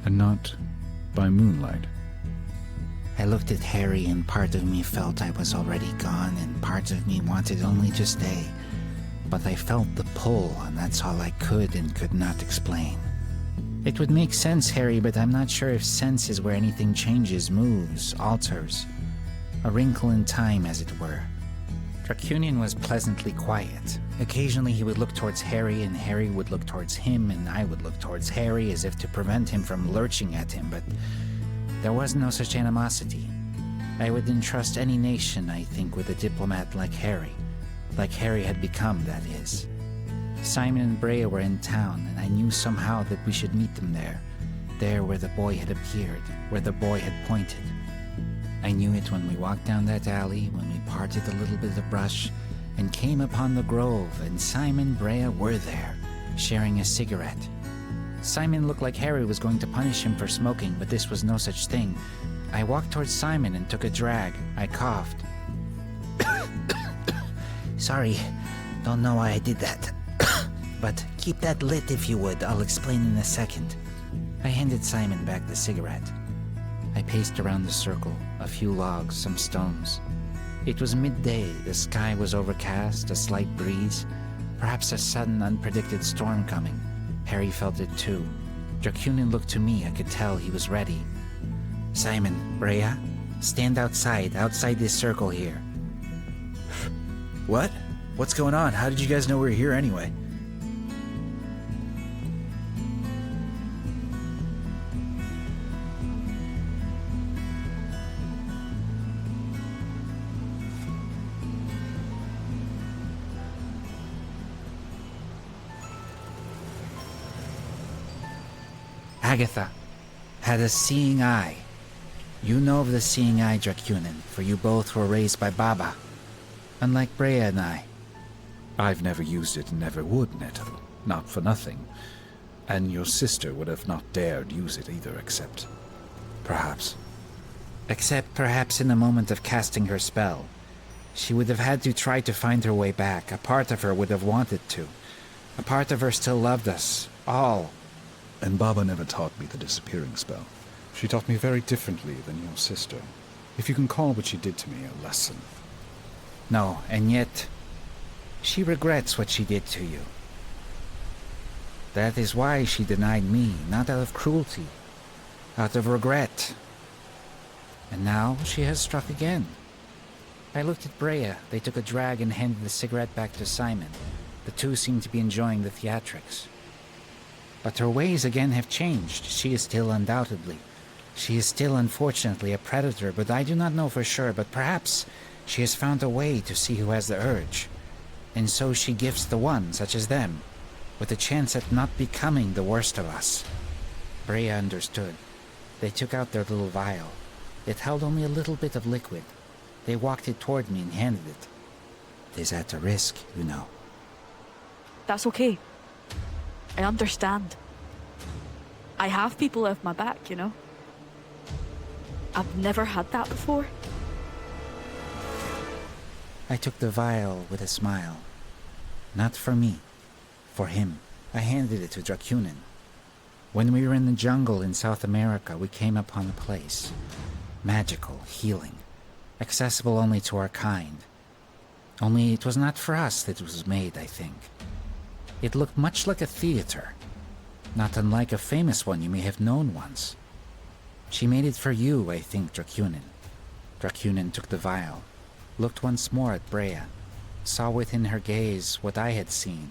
And not by moonlight. I looked at Harry and part of me felt I was already gone and part of me wanted only to stay. But I felt the pull and that's all I could and could not explain. It would make sense, Harry, but I'm not sure if sense is where anything changes, moves, alters. A wrinkle in time, as it were. Dracunian was pleasantly quiet. Occasionally he would look towards Harry and Harry would look towards him and I would look towards Harry as if to prevent him from lurching at him, but there was no such animosity. I would entrust any nation, I think, with a diplomat like Harry. Like Harry had become, that is. Simon and Brea were in town, and I knew somehow that we should meet them there. There where the boy had appeared, where the boy had pointed. I knew it when we walked down that alley, when we parted a little bit of brush, and came upon the grove, and Simon and Brea were there, sharing a cigarette. Simon looked like Harry was going to punish him for smoking, but this was no such thing. I walked towards Simon and took a drag. I coughed. Sorry, don't know why I did that. But keep that lit if you would, I'll explain in a second. I handed Simon back the cigarette. I paced around the circle, a few logs, some stones. It was midday, the sky was overcast, a slight breeze, perhaps a sudden unpredicted storm coming. Harry felt it too. Dracunian looked to me, I could tell he was ready. Simon, Brea, stand outside this circle here. What? What's going on? How did you guys know we were here anyway? Agatha had a seeing eye. You know of the seeing eye, Dracunian, for you both were raised by Baba. Unlike Brea and I. I've never used it and never would, Nettle. Not for nothing. And your sister would have not dared use it either, except... perhaps. Except perhaps in the moment of casting her spell. She would have had to try to find her way back. A part of her would have wanted to. A part of her still loved us. All. And Baba never taught me the disappearing spell. She taught me very differently than your sister. If you can call what she did to me a lesson. No, and yet, she regrets what she did to you. That is why she denied me, not out of cruelty, out of regret. And now she has struck again. I looked at Brea. They took a drag and handed the cigarette back to Simon. The two seemed to be enjoying the theatrics. But her ways again have changed. She is still undoubtedly. She is still, unfortunately, a predator, but I do not know for sure. But perhaps she has found a way to see who has the urge. And so she gifts the one, such as them, with a chance at not becoming the worst of us. Brea understood. They took out their little vial. It held only a little bit of liquid. They walked it toward me and handed it. It is at a risk, you know. That's okay. I understand. I have people off my back, you know. I've never had that before. I took the vial with a smile. Not for me. For him. I handed it to Dracunian. When we were in the jungle in South America, we came upon a place. Magical, healing. Accessible only to our kind. Only it was not for us that it was made, I think. It looked much like a theater. Not unlike a famous one you may have known once. She made it for you, I think, Dracunian. Dracunian took the vial. Looked once more at Brea. Saw within her gaze what I had seen.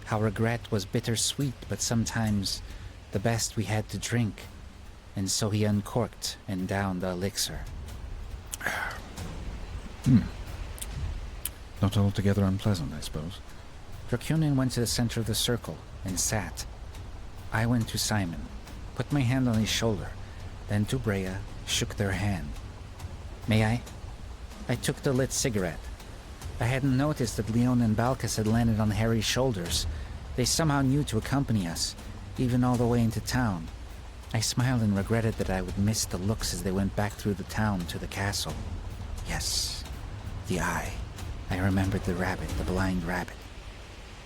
How regret was bittersweet, but sometimes the best we had to drink. And so he uncorked and downed the elixir. Not altogether unpleasant, I suppose. Dracunian went to the center of the circle and sat. I went to Simon, put my hand on his shoulder, then to Brea, shook their hand. May I? I took the lit cigarette. I hadn't noticed that Leon and Balkas had landed on Harry's shoulders. They somehow knew to accompany us, even all the way into town. I smiled and regretted that I would miss the looks as they went back through the town to the castle. Yes, the eye. I remembered the rabbit, the blind rabbit.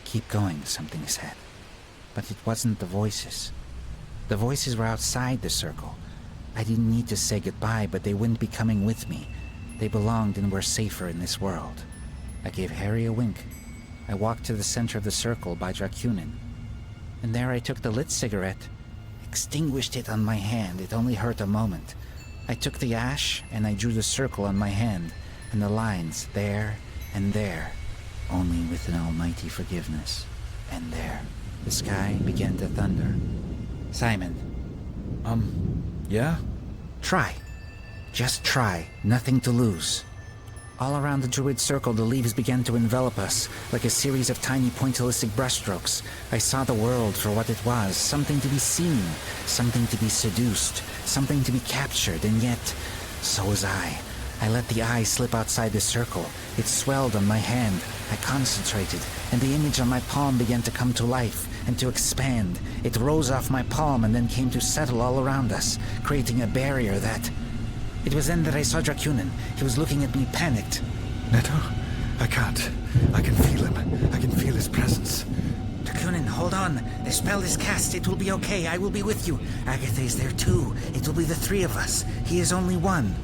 Keep going, something said. But it wasn't the voices. The voices were outside the circle. I didn't need to say goodbye, but they wouldn't be coming with me. They belonged and were safer in this world. I gave Harry a wink. I walked to the center of the circle by Dracunin. And there I took the lit cigarette, extinguished it on my hand. It only hurt a moment. I took the ash and I drew the circle on my hand, and the lines there and there, only with an almighty forgiveness. And there, the sky began to thunder. Simon. Yeah? Try. Just try. Nothing to lose. All around the druid circle, the leaves began to envelop us, like a series of tiny pointillistic brushstrokes. I saw the world for what it was, something to be seen, something to be seduced, something to be captured, and yet, so was I. I let the eye slip outside the circle. It swelled on my hand. I concentrated, and the image on my palm began to come to life and to expand. It rose off my palm and then came to settle all around us, creating a barrier that... It was then that I saw Dracunin. He was looking at me, panicked. Netto? I can't. I can feel him. I can feel his presence. Dracunin, hold on. The spell is cast. It will be okay. I will be with you. Agatha is there too. It will be the three of us. He is only one.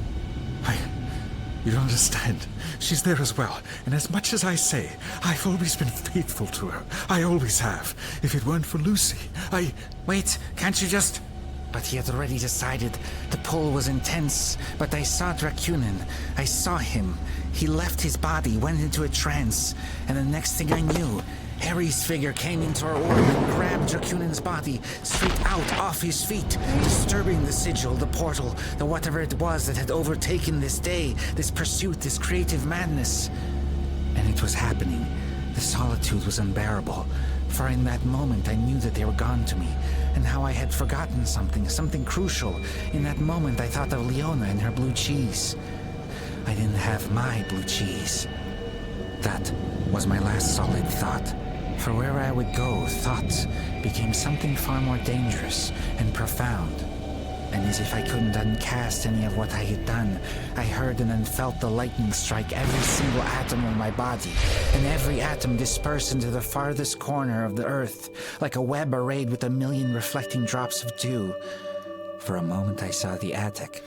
You don't understand. She's there as well. And as much as I say, I've always been faithful to her. I always have. If it weren't for Lucy, Wait, can't you just... But he had already decided. The pull was intense. But I saw Dracunin. I saw him. He left his body, went into a trance. And the next thing I knew, Harry's figure came into our orb and grabbed Dracunin's body straight out off his feet, disturbing the sigil, the portal, the whatever it was that had overtaken this day, this pursuit, this creative madness. And it was happening. The solitude was unbearable. For in that moment I knew that they were gone to me, and how I had forgotten something crucial. In that moment I thought of Leona and her blue cheese. I didn't have my blue cheese. That was my last solid thought. For where I would go, thoughts became something far more dangerous and profound. And as if I couldn't uncast any of what I had done, I heard and then felt the lightning strike every single atom of my body, and every atom disperse into the farthest corner of the earth, like a web arrayed with 1,000,000 reflecting drops of dew. For a moment I saw the attic.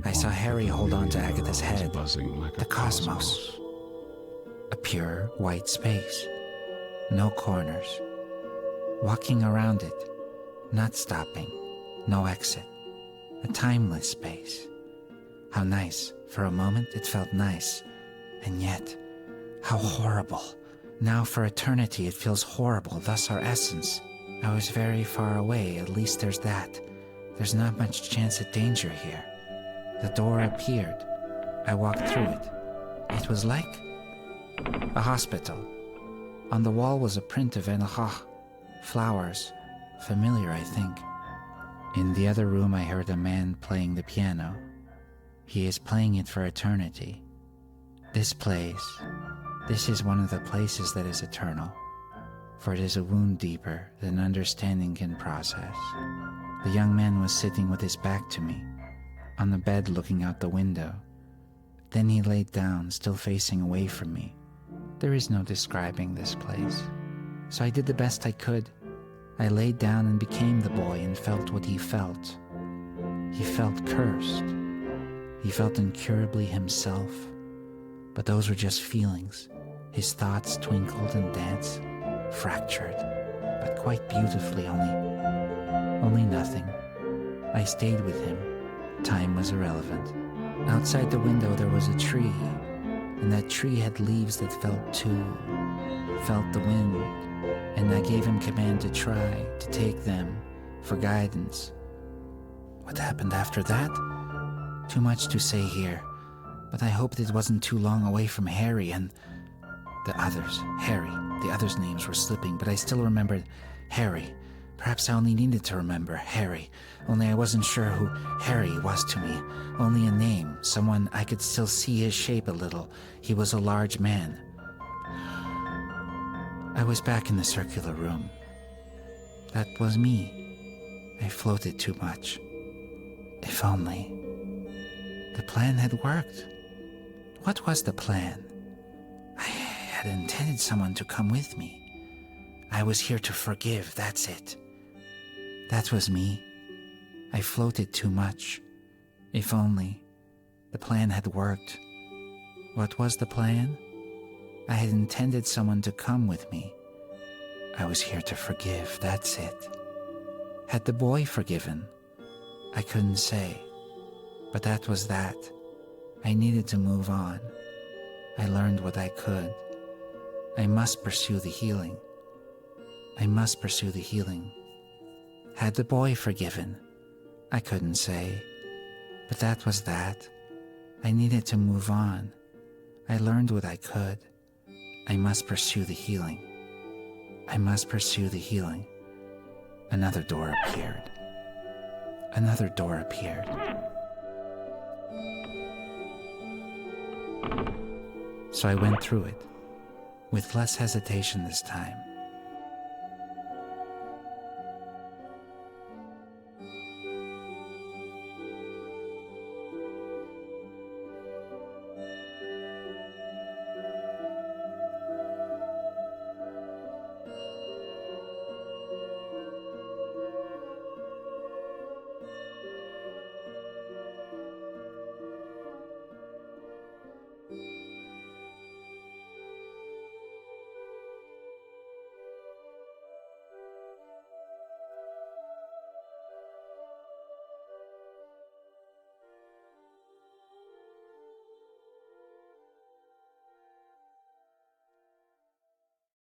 I saw Harry hold on to Agatha's head. The cosmos. A pure white space. No corners. Walking around it. Not stopping. No exit. A timeless space. How nice. For a moment it felt nice. And yet, how horrible. Now for eternity it feels horrible, thus our essence. I was very far away, at least there's that. There's not much chance of danger here. The door appeared. I walked through it. It was like a hospital. On the wall was a print of Enachach. Flowers. Familiar, I think. In the other room I heard a man playing the piano. He is playing it for eternity. This is one of the places that is eternal. For it is a wound deeper than understanding can process. The young man was sitting with his back to me, on the bed looking out the window. Then he laid down, still facing away from me. There is no describing this place. So I did the best I could. I laid down and became the boy and felt what he felt. He felt cursed. He felt incurably himself. But those were just feelings. His thoughts twinkled and danced, fractured, but quite beautifully, only nothing. I stayed with him. Time was irrelevant. Outside the window there was a tree, and that tree had leaves that felt too, felt the wind, and I gave him command to try to take them for guidance. What happened after that? Too much to say here, but I hoped it wasn't too long away from Harry and the others. Harry. The others' names were slipping, but I still remembered Harry. Perhaps I only needed to remember Harry, only I wasn't sure who Harry was to me. Only a name, someone I could still see his shape a little. He was a large man. I was back in the circular room. That was me. I floated too much. If only. The plan had worked. What was the plan? I had intended someone to come with me. I was here to forgive, that's it. That was me. I floated too much. If only the plan had worked. What was the plan? I had intended someone to come with me. I was here to forgive, that's it. Had the boy forgiven? I couldn't say. But that was that. I needed to move on. I learned what I could. I must pursue the healing. I must pursue the healing. Had the boy forgiven? I couldn't say. But that was that. I needed to move on. I learned what I could. I must pursue the healing. I must pursue the healing. Another door appeared. Another door appeared. So I went through it, with less hesitation this time.